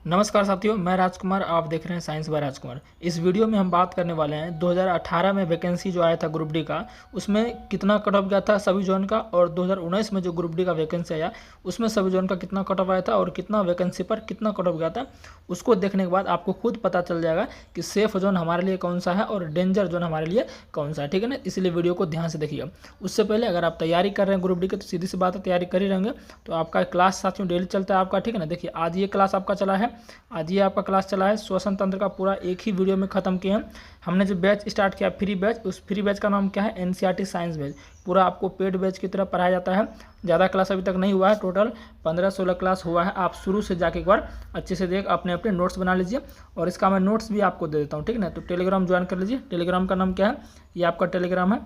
नमस्कार साथियों, मैं राजकुमार। आप देख रहे हैं साइंस बाय राजकुमार। इस वीडियो में हम बात करने वाले हैं 2018 में वैकेंसी जो आया था ग्रुप डी का, उसमें कितना कट ऑफ गया था सभी जोन का, और 2019 में जो ग्रुप डी का वैकेंसी आया उसमें सभी जोन का कितना कट ऑफ आया था और कितना वैकेंसी पर कितना कट ऑफ गया था। उसको देखने के बाद आपको खुद पता चल जाएगा कि सेफ जोन हमारे लिए कौन सा है और डेंजर जोन हमारे लिए कौन सा है। ठीक है ना, इसलिए वीडियो को ध्यान से देखिएगा। उससे पहले अगर आप तैयारी कर रहे हैं ग्रुप डी की तो सीधी सी बात है, तैयारी कर ही रहेंगे तो आपका क्लास साथियों डेली चलता है आपका। ठीक है ना, देखिए आज ये क्लास आपका चला है, आज ये आपका क्लास चला है श्वसन तंत्र का, पूरा एक ही वीडियो में खत्म किए हैं। हमने जो बैच स्टार्ट किया फ्री बैच, उस फ्री बैच का नाम क्या है, एनसीईआरटी साइंस बैच। पूरा आपको पेड बैच की तरह पढ़ाया जाता है। ज़्यादा क्लास अभी तक नहीं हुआ है, टोटल 15-16 क्लास हुआ है। आप शुरू से जाके एक बार अच्छे से देख अपने अपने नोट्स बना लीजिए, और इसका मैं नोट्स भी आपको दे देता हूँ। ठीक है ना, तो टेलीग्राम ज्वाइन कर लीजिए। टेलीग्राम का नाम क्या है, ये आपका टेलीग्राम है,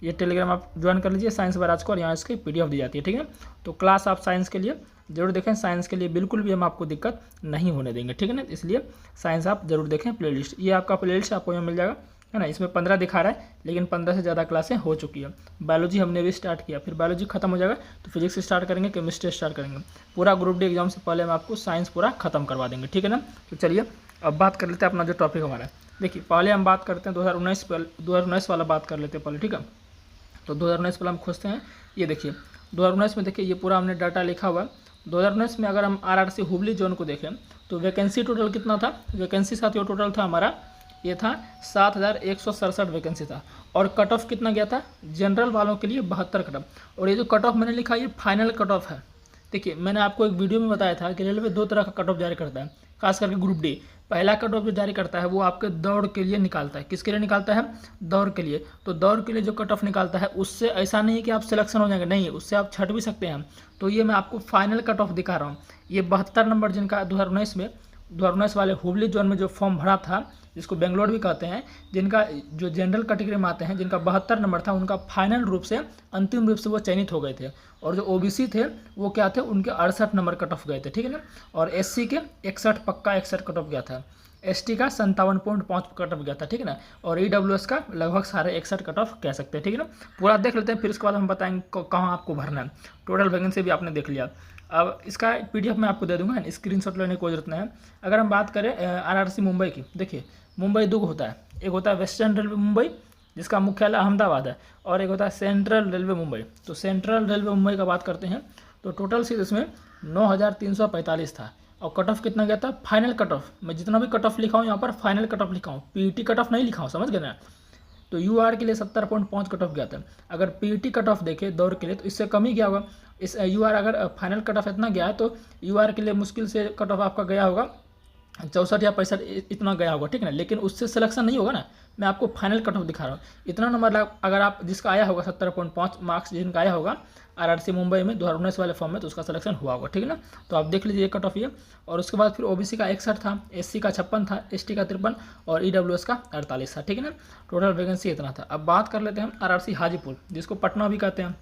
ये टेलीग्राम आप ज्वाइन कर लीजिए साइंस बाय राजकुमार, यहाँ इसकी पीडीएफ दी जाती है। ठीक है, तो क्लास आप साइंस के लिए जरूर देखें, साइंस के लिए बिल्कुल भी हम आपको दिक्कत नहीं होने देंगे। ठीक है ना, इसलिए साइंस आप जरूर देखें। प्लेलिस्ट, ये आपका प्लेलिस्ट आपको यहाँ मिल जाएगा, है ना। इसमें 15 दिखा रहा है, लेकिन 15 से ज़्यादा क्लासें हो चुकी है। बायोलॉजी हमने भी स्टार्ट किया, फिर बायोलॉजी खत्म हो जाएगा तो फिजिक्स स्टार्ट करेंगे, केमिस्ट्री स्टार्ट करेंगे। पूरा ग्रुप डी एग्जाम से पहले हम आपको साइंस पूरा खत्म करवा देंगे। ठीक है ना, तो चलिए अब बात कर लेते हैं अपना जो टॉपिक हमारा है। देखिए पहले हम बात करते हैं 2019 वाला बात कर लेते हैं पहले। ठीक है, तो 2019 पर हम खोजते हैं। ये देखिए 2019 में देखिए ये पूरा हमने डाटा लिखा हुआ है। 2019 में अगर हम आरआरसी हुबली जोन को देखें तो वैकेंसी टोटल कितना था, वैकेंसी साथियों टोटल था हमारा, ये था 7167 वैकेंसी था। और कट ऑफ कितना गया था जनरल वालों के लिए 72 कट ऑफ। और ये जो कट ऑफ मैंने लिखा ये फाइनल कट ऑफ है। देखिए मैंने आपको एक वीडियो में बताया था कि रेलवे दो तरह का कट ऑफ जारी करता है, खास करके ग्रुप डी। पहला कट ऑफ जो जारी करता है वो आपके दौड़ के लिए निकालता है। किसके लिए निकालता है, दौड़ के लिए। तो दौड़ के लिए जो कट ऑफ निकालता है उससे ऐसा नहीं है कि आप सिलेक्शन हो जाएंगे, नहीं, उससे आप छट भी सकते हैं। तो ये मैं आपको फाइनल कट ऑफ दिखा रहा हूँ। ये 72 नंबर जिनका 2019 वाले हुबली जोन में जो फॉर्म भरा था, जिसको बेंगलोर भी कहते हैं, जिनका जो जनरल कैटेगरी में आते हैं, जिनका 72 नंबर था, उनका फाइनल रूप से अंतिम रूप से वो चयनित हो गए थे। और जो ओबीसी थे वो क्या थे, उनके 68 नंबर कट ऑफ गए थे। ठीक है ना, और एससी के 61 पक्का 61 कट ऑफ गया था, एसटी का 57.5 कट ऑफ गया था। ठीक है ना, और ईडब्ल्यूएस का लगभग सारे 61 कट ऑफ कह सकते हैं। ठीक है ना, पूरा देख लेते हैं, फिर उसके बाद हम बताएंगे कहाँ आपको भरना है। टोटल वैकेंसी भी आपने देख लिया। अब इसका पीडीएफ मैं आपको दे दूंगा, स्क्रीनशॉट लेने की कोई जरूरत नहीं है। अगर हम बात करें आरआरसी मुंबई की, देखिए मुंबई दो होता है, एक होता है वेस्टर्न रेलवे मुंबई जिसका मुख्यालय अहमदाबाद है, और एक होता है सेंट्रल रेलवे मुंबई। तो सेंट्रल रेलवे मुंबई का बात करते हैं तो टोटल सीट इसमें 9345 था। और कट ऑफ कितना गया था, फाइनल कट ऑफ, मैं जितना भी कट ऑफ लिखा हूँ यहाँ पर फाइनल कट ऑफ लिखा हूँ, पीईटी कट ऑफ नहीं लिखा हूँ, समझ गए ना। तो यूआर के लिए 70.5 कट ऑफ गया था। अगर पीईटी कट ऑफ देखे दौड़ के लिए तो इससे कम ही गया होगा। इस यूआर अगर फाइनल कट ऑफ इतना गया है तो यूआर के लिए मुश्किल से कट ऑफ आपका गया होगा 64 या 65, इतना गया होगा। ठीक है ना, लेकिन उससे सिलेक्शन नहीं होगा ना, मैं आपको फाइनल कट ऑफ दिखा रहा हूँ। इतना नंबर अगर आप जिसका आया होगा 70.5 मार्क्स जिनका आया होगा आरआरसी मुंबई में 2019 वाले फॉर्म में, तो उसका सिलेक्शन हुआ होगा। ठीक है ना, तो आप देख लीजिए कट ऑफ ये। और उसके बाद फिर ओबीसी का 61 था, एससी का 56 था, एसटी का 53 और ईडब्ल्यूएस का 48 था। ठीक है ना, टोटल वैकेंसी इतना था। अब बात कर लेते हैं आरआरसी हाजीपुर, जिसको पटना भी कहते हैं,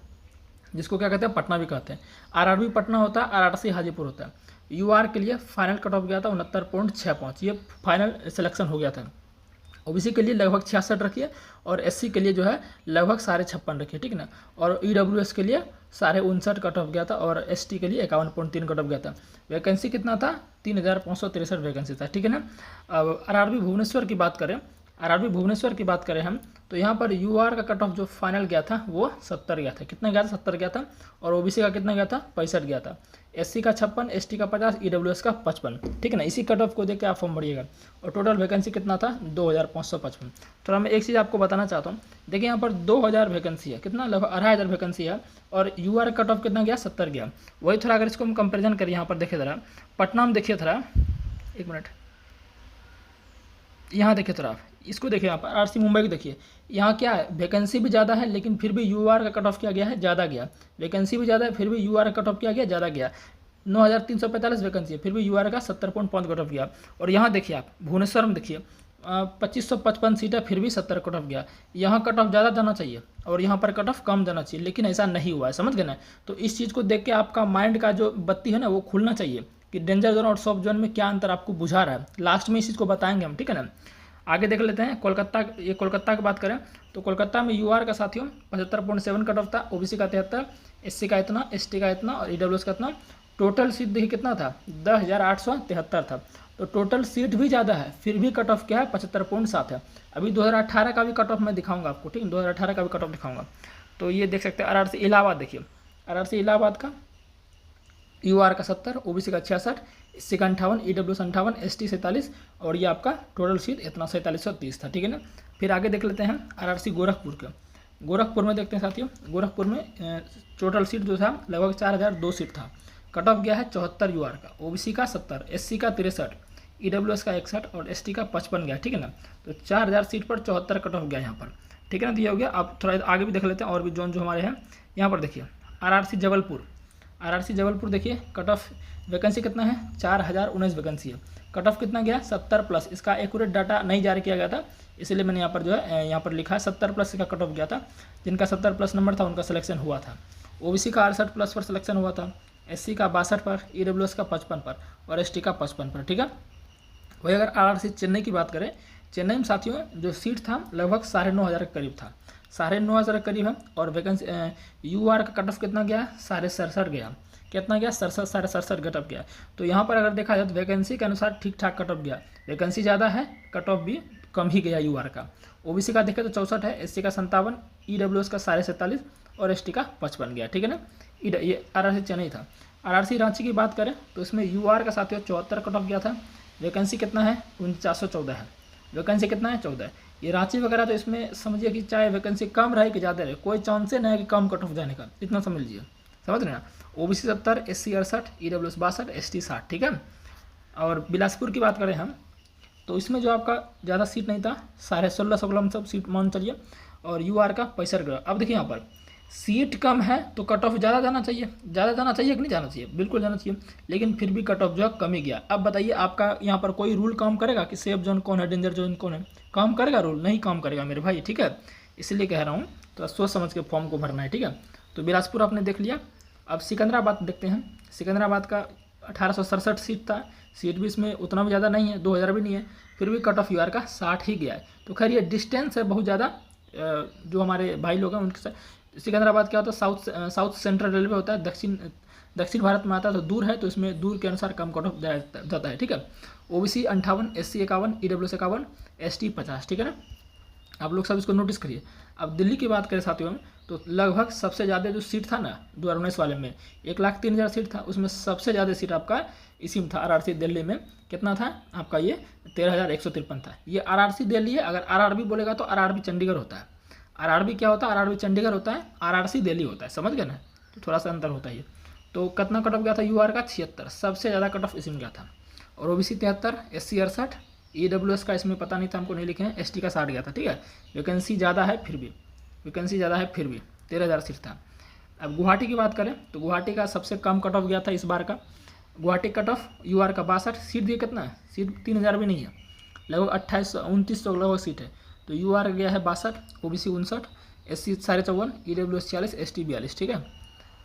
जिसको क्या कहते हैं, पटना भी कहते हैं। आरआरबी पटना होता है, आरआरसी हाजीपुर होता है। यूआर के लिए फाइनल कट ऑफ गया था 69.65, ये फाइनल सिलेक्शन हो गया था। ओबीसी के लिए लगभग 66 रखिए, और एससी के लिए जो है लगभग 56.5 रखिए। ठीक है ना, और ईडब्ल्यूएस के लिए 59.5 कट ऑफ गया था, और एसटी के लिए 51.3 कट ऑफ गया था। वैकेंसी कितना था, 3563 वैकेंसी था। ठीक है ना, अब आरआरबी भुवनेश्वर की बात करें, आरआरबी भुवनेश्वर की बात करें हम, तो यहाँ पर यूआर का कट ऑफ जो फाइनल गया था वो 70 गया था। कितना गया था, 70 गया था। और ओबीसी का कितना गया था, 65 गया था। एससी का 56, एसटी का 50, ईडब्ल्यूएस का 55। ठीक है ना, इसी कट ऑफ को देख के आप फॉर्म भरिएगा। और टोटल वैकेंसी कितना था, 2555। तो मैं एक चीज़ आपको बताना चाहता हूँ, देखिए यहाँ पर 2000 वैकेंसी है, कितना लगभग 2500 वैकेंसी है, और यूआर कट ऑफ कितना गया, 70 गया। वही थोड़ा अगर इसको हम कंपेरिजन करें, यहाँ पर देखिए ज़रा पटना में देखिए थोड़ा, एक मिनट, यहाँ देखिए थोड़ा आप इसको देखिए, यहाँ पर आरसी मुंबई को देखिए, यहाँ क्या है, वैकेंसी भी ज़्यादा है लेकिन फिर भी यूआर का कट ऑफ क्या गया है, ज़्यादा गया। वैकेंसी भी ज़्यादा है फिर भी यूआर का कट ऑफ क्या गया, ज़्यादा गया। 9345 वैकेंसी है, फिर भी यूआर का 70.5 कट ऑफ गया। और यहाँ देखिए आप भुवनेश्वर में देखिए 2555 सीट है, फिर भी 70 कट ऑफ गया। यहाँ कट ऑफ ज़्यादा जाना चाहिए और यहाँ पर कट ऑफ कम जाना चाहिए, लेकिन ऐसा नहीं हुआ है, समझ गए ना। तो इस चीज़ को देख के आपका माइंड का जो बत्ती है ना वो खुलना चाहिए कि डेंजर जोन और सॉफ्ट जोन में क्या अंतर आपको बुझा रहा है। लास्ट में इस चीज़ को बताएंगे हम, ठीक है ना। आगे देख लेते हैं कोलकाता, ये कोलकाता की बात करें तो कोलकाता में यूआर का साथियों 75.7 कट ऑफ था, ओबीसी का 73, एससी का इतना, एसटी का इतना और ईडब्ल्यूएस का इतना, टोटल सीट देखिए कितना था, 10,873 था। तो टोटल सीट भी ज़्यादा है, फिर भी कट ऑफ क्या है, 75.7 है। अभी 2018 का भी कट ऑफ मैं दिखाऊंगा आपको, ठीक है, 2018 का भी कट ऑफ दिखाऊंगा। तो ये देख सकते हैं आरआरसी इलाहाबाद, देखिए आरआरसी इलाहाबाद का यूआर का 70, ओबीसी का 66, एससी का 58, ईडब्ल्यूएस 58, एसटी 47, और ये आपका टोटल सीट इतना 4730 था, ठीक है ना। फिर आगे देख लेते हैं आरआरसी गोरखपुर का। गोरखपुर में देखते हैं साथियों, गोरखपुर में टोटल सीट जो था लगभग 4002 सीट था। कट ऑफ गया है 74 यूआर का, ओबीसी का 70, एससी का 63, ईडब्ल्यूएस का 61 और एसटी का 55 गया, ठीक है ना। तो 4000 सीट पर 74 कट ऑफ गया यहाँ पर, ठीक है ना। तो ये हो गया। अब थोड़ा आगे भी देख लेते हैं और भी जोन जो हमारे हैं। यहाँ पर देखिए आरआरसी जबलपुर, आरआरसी जबलपुर देखिए कट ऑफ वैकेंसी कितना है, 4019 वैकेंसी है। कट ऑफ कितना गया, 70 प्लस। इसका एक्यूरेट डाटा नहीं जारी किया गया था, इसलिए मैंने यहाँ पर जो है यहाँ पर लिखा है 70 प्लस इसका कट ऑफ गया था। जिनका 70 प्लस नंबर था उनका सिलेक्शन हुआ था। ओबीसी का 68 प्लस पर सिलेक्शन हुआ था, एससी का 62 पर, ईडब्ल्यूएस का 55 पर और एसटी का 55 पर, ठीक है। वही अगर आरआरसी चेन्नई की बात करें, चेन्नई में साथियों जो सीट था लगभग 9,500 के करीब था, 9,500 के करीब है। और वैकेंसी यूआर का कट ऑफ कितना गया, 67.5 गया। कितना गया, 67.5 कट ऑफ गया। तो यहाँ पर अगर देखा जाए तो वैकेंसी के अनुसार ठीक ठाक कट ऑफ गया। वैकेंसी ज़्यादा है, कट ऑफ भी कम ही गया यूआर का। ओबीसी का देखें तो 64 है, एससी का 57, ईडब्ल्यूएस का 47.5 और एसटी का 55 गया, ठीक है ना। ये आरआरसी चेन्नई था। आरआरसी रांची की बात करें तो इसमें यूआर का साथियों 74 कट ऑफ गया था। वैकेंसी कितना है, 4914 है। वैकेंसी कितना है, 14 है। ये रांची वगैरह तो इसमें समझिए कि चाहे वैकेंसी कम रहे कि ज़्यादा रहे, कोई चांस नहीं है कि कम कट ऑफ जाने का, इतना समझ लीजिए, समझ रहे हैं ना। ओबीसी 70, एससी 68, ईडब्ल्यूएस 62, एसटी 60, ठीक है। और बिलासपुर की बात करें हम तो इसमें जो आपका ज़्यादा सीट नहीं था, 16.5 सब सीट मान चलिए, और यूआर का 65 ग्राम। अब देखिए यहाँ पर सीट कम है तो कट ऑफ ज़्यादा जाना चाहिए, ज़्यादा जाना चाहिए कि नहीं जाना चाहिए, बिल्कुल जाना चाहिए। लेकिन फिर भी कट ऑफ जो है कम ही गया। अब बताइए आपका यहाँ पर कोई रूल काम करेगा कि सेफ जोन कौन है, डेंजर जोन कौन है, काम करेगा रूल, नहीं काम करेगा मेरे भाई, ठीक है। इसलिए कह रहा हूँ तो सोच समझ के फॉर्म को भरना है, ठीक है। तो बिलासपुर आपने देख लिया। अब सिकंदराबाद देखते हैं। सिकंदराबाद का 1867 सीट था, सीट भी इसमें उतना भी ज़्यादा नहीं है, 2000 भी नहीं है, फिर भी कट ऑफ यूआर का 60 ही गया है। तो खैर ये डिस्टेंस है बहुत ज़्यादा, जो हमारे भाई लोग हैं उनके साथ। सिकंदराबाद क्या होता है, साउथ सेंट्रल रेलवे होता है, दक्षिण भारत में आता है, तो दूर है, तो इसमें दूर के अनुसार कम कट ऑफ जाता है, ठीक है। ओबीसी 58, एससी 51, ईडब्ल्यूएस 51, एसटी 50, ठीक है ना। आप लोग सब इसको नोटिस करिए। अब दिल्ली की बात करें साथियों तो लगभग सबसे ज़्यादा जो सीट था ना 2019 वाले में 1,03,000 सीट था, उसमें सबसे ज़्यादा सीट आपका इसी में था, आरआरसी दिल्ली में। कितना था आपका, ये 13,153 था। ये आरआरसी दिल्ली है। अगर आरआरबी बोलेगा तो आरआरबी चंडीगढ़ होता है। आरआरबी क्या होता है, आरआरबी चंडीगढ़ होता है, आरआरसी दिल्ली होता है, समझ गए ना। तो थोड़ा सा अंतर होता है ये। तो कितना कट ऑफ गया था यूआर का, 76, सबसे ज़्यादा कट ऑफ इसी में गया था। और ओबीसी 73, एससी 68, ईडब्ल्यूएस का इसमें पता नहीं था, हमको नहीं लिखे हैं, एसटी का 60 गया था, ठीक है। वैकेंसी ज़्यादा है फिर भी, वैकेंसी ज़्यादा है फिर भी 13,000 सीट था। अब गुवाहाटी की बात करें तो गुवाहाटी का सबसे कम कट ऑफ गया था इस बार का। गुवाहाटी कट ऑफ यूआर का 62, सीट दिए कितना है, सीट 3,000 भी नहीं है, लगभग 2829 लगभग सीट है। तो यूआर गया है 62, ओबीसी 59, एससी 54, ईडब्ल्यूएस 40, एसटी 42, ठीक है।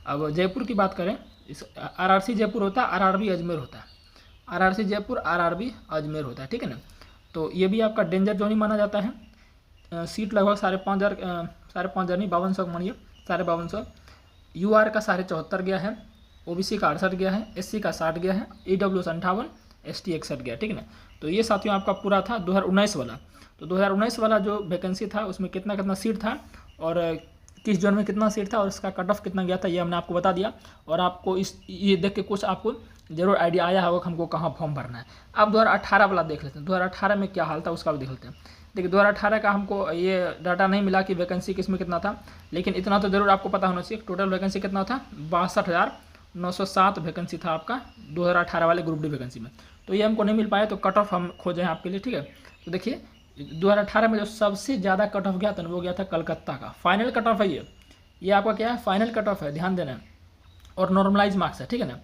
अब जयपुर की बात करें, इस आरआरसी जयपुर होता है, आरआरबी अजमेर होता है, आरआरसी जयपुर, आरआरबी अजमेर होता है, ठीक है ना। तो ये भी आपका डेंजर जोन ही माना जाता है। सीट लगभग 5,500 नहीं 5,200 मानिए, 5,250। यूआर का 74.5 गया है, ओबीसी का 68 गया है, एससी का 60 गया है, ईडब्ल्यूएस 58, एसटी 61 गया, ठीक है ना। तो ये साथियों आपका पूरा था 2019 वाला। तो 2019 वाला जो वैकेंसी था उसमें कितना कितना सीट था और किस जोन में कितना सीट था और इसका कट ऑफ कितना गया था, ये हमने आपको बता दिया। और आपको ये देख के कुछ आपको जरूर आइडिया आया होगा कि हमको कहाँ फॉर्म भरना है। अब 2018 वाला देख लेते हैं, 2018 में क्या हाल था उसका भी देख लेते हैं। देखिए 2018 का हमको ये डाटा नहीं मिला कि वैकेंसी किस में कितना था, लेकिन इतना तो जरूर आपको पता होना चाहिए टोटल वैकेंसी कितना था, 62,907 वैकेंसी था आपका 2018 वाले ग्रुप डी वैकेंसी में। तो ये हमको नहीं मिल पाया, तो कट ऑफ हम खोजे हैं आपके लिए, ठीक है। तो देखिए 2018 में जो सबसे ज़्यादा कट ऑफ गया था वो गया था कलकत्ता का। फाइनल कट ऑफ है ये आपका क्या है, फाइनल कट ऑफ है, ध्यान देना। और नॉर्मलाइज मार्क्स है, ठीक है ना।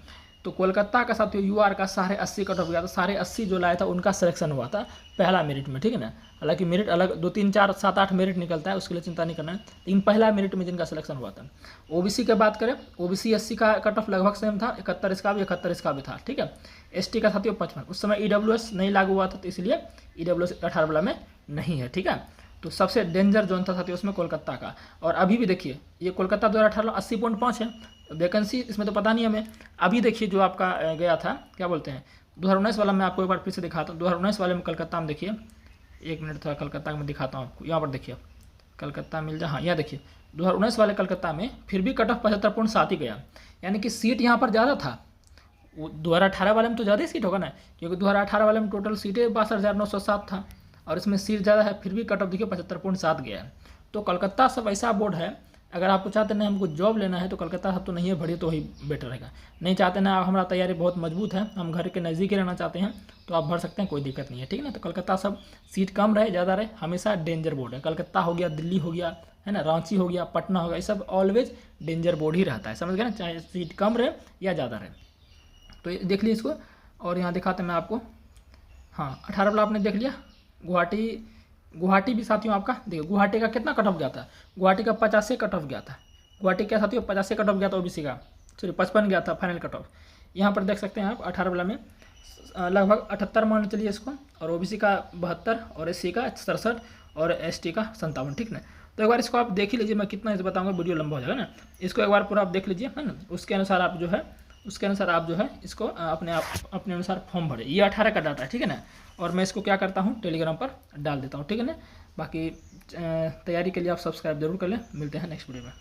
तो कोलकाता का साथियों यूआर का 80 कट ऑफ गया था, 80 जो लाया था उनका सिलेक्शन हुआ था पहला मेरिट में, ठीक है ना। हालांकि मेरिट अलग 2 3 4 7 8 मेरिट निकलता है, उसके लिए चिंता नहीं करना है, लेकिन पहला मेरिट में जिनका सिलेक्शन हुआ था। ओबीसी की बात करें, ओबीसी 80 का कट ऑफ लगभग सेम था, 71 इसका भी 71 इसका भी था, ठीक है। एसटी का साथियों 55। उस समय ईडब्ल्यूएस नहीं लागू हुआ था, तो इसलिए ईडब्ल्यूएस 18 वाला में नहीं है, ठीक है। तो सबसे डेंजर जोन था साथियों उसमें कोलकाता का। और अभी भी देखिए ये कोलकाता 2018 80.5 है, तो वैकेंसी इसमें तो पता नहीं हमें। अभी देखिए जो आपका गया था, क्या बोलते हैं, 2019 वाला मैं आपको एक बार फिर से दिखाता हूँ। 2019 वाले में कलकत्ता में देखिए, 1 मिनट थोड़ा कलकत्ता में दिखाता हूँ आपको। यहाँ पर देखिए कलकत्ता मिल जाए, हाँ यहाँ देखिए 2019 वाले कलकत्ता में फिर भी कट ऑफ 75.7 ही गया, यानी कि सीट यहाँ पर ज़्यादा था। 2018 वाले में तो ज़्यादा ही सीट होगा ना, क्योंकि 2018 वाले में टोटल सीटें 62,907 था और इसमें सीट ज़्यादा है, फिर भी कट ऑफ देखिए 75.7 गया है। तो कलकत्ता सब ऐसा बोर्ड है, अगर आपको चाहते ना हमको जॉब लेना है तो कलकत्ता सब तो नहीं है भरी, तो वही बेटर रहेगा। नहीं चाहते ना हमारा तैयारी बहुत मजबूत है, हम घर के नज़दीक ही रहना चाहते हैं, तो आप भर सकते हैं, कोई दिक्कत नहीं है, ठीक है ना। तो कलकत्ता सब सीट कम रहे ज़्यादा रहे, हमेशा डेंजर बोर्ड है। कलकत्ता हो गया, दिल्ली हो गया, है ना, रांची हो गया, पटना हो गया, ये सब ऑलवेज डेंजर बोर्ड ही रहता है, समझ गए ना, चाहे सीट कम रहे या ज़्यादा रहे। तो ये देख लीजिए इसको, और यहाँ दिखाते हैं मैं आपको। हाँ 18 वाला आपने देख लिया। गुवाहाटी भी साथियों आपका देखिए, गुवाहाटी का कितना कट ऑफ गया था, गुवाहाटी का 50 कट ऑफ गया था। गुवाहाटी क्या साथियों 50 कट ऑफ गया था ओबीसी का, सॉरी 55 गया था फाइनल कट ऑफ। यहाँ पर देख सकते हैं आप 18 वाला में लगभग 78 मान चलिए इसको, और ओबीसी का 72 और एससी का 67 और एसटी का 57, ठीक ना। तो एक बार इसको आप देख ही लीजिए, मैं कितना इसे बताऊंगा, वीडियो लंबा हो जाएगा ना। इसको एक बार पूरा आप देख लीजिए, है ना, उसके अनुसार आप जो है इसको अपने अनुसार फॉर्म भरे। ये 18 का डाटा है, ठीक है ना। और मैं इसको क्या करता हूँ टेलीग्राम पर डाल देता हूँ, ठीक है ना। बाकी तैयारी के लिए आप सब्सक्राइब जरूर कर लें। मिलते हैं नेक्स्ट वीडियो में।